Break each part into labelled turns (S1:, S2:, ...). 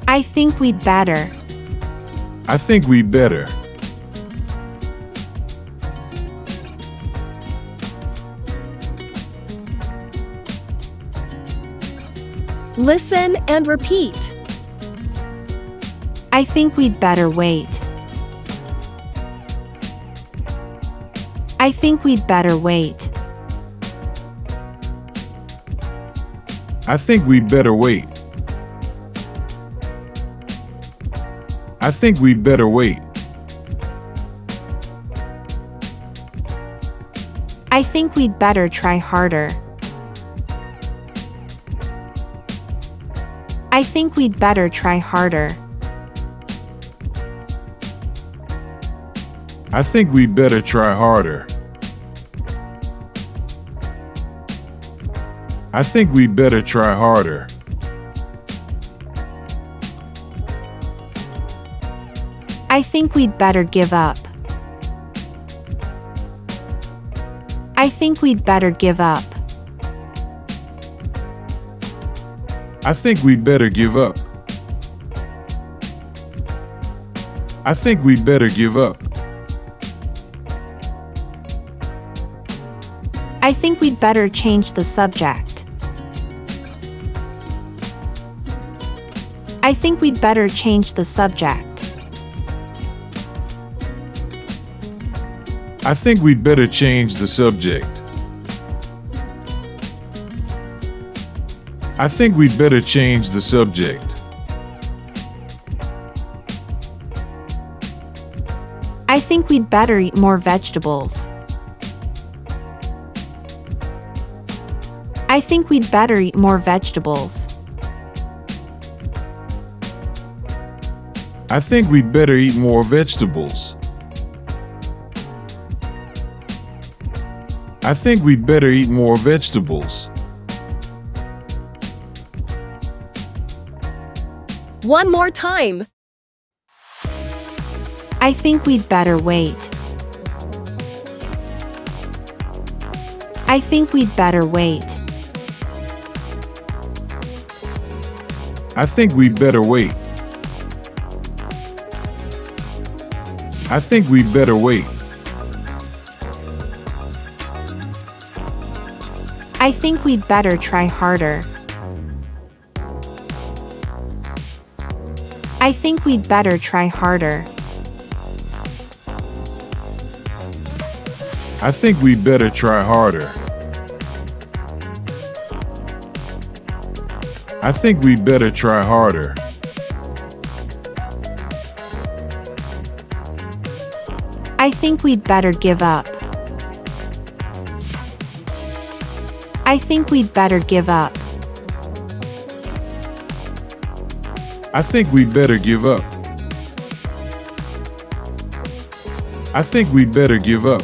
S1: I think we'd better.
S2: I think we'd better.
S3: Listen and repeat.
S1: I think we'd better wait. I think we'd better wait.
S2: I think we'd better wait. I think we'd better wait.
S1: I think we'd better try harder. I think we'd better try harder.
S2: I think we'd better try harder. I think we'd better try harder.
S1: I think we'd better give up. I think we'd better give up.
S2: I think we'd better give up. I think we'd better give up.
S1: I think we'd better change the subject. I think we'd better change the subject.
S2: I think we'd better change the subject. I think we'd better change the subject.
S1: I think we'd better eat more vegetables. I think we'd better eat more vegetables.
S2: I think we'd better eat more vegetables. I think we'd better eat more vegetables.
S3: One more time.
S1: I think we'd better wait. I think we'd better wait.
S2: I think we'd better wait. I think we'd better wait.
S1: I think we'd better try harder. I think we'd better try harder.
S2: I think we'd better try harder. I think we'd better try harder.
S1: I think we'd better give up. I think we'd better give up.
S2: I think we'd better give up. I think we'd better give up.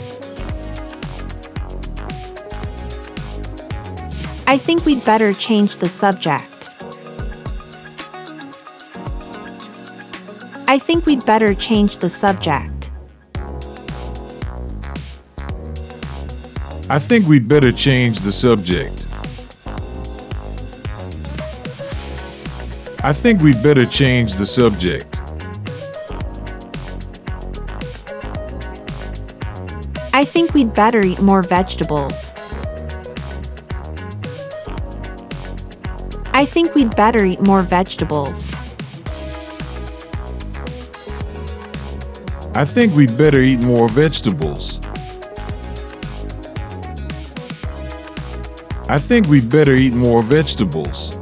S1: I think we'd better change the subject. I think we'd better change the subject.
S2: I think we'd better change the subject. I think we'd better change the subject.
S1: I think we'd better eat more vegetables. I think we'd better eat more vegetables.
S2: I think we'd better eat more vegetables. I think we'd better eat more vegetables.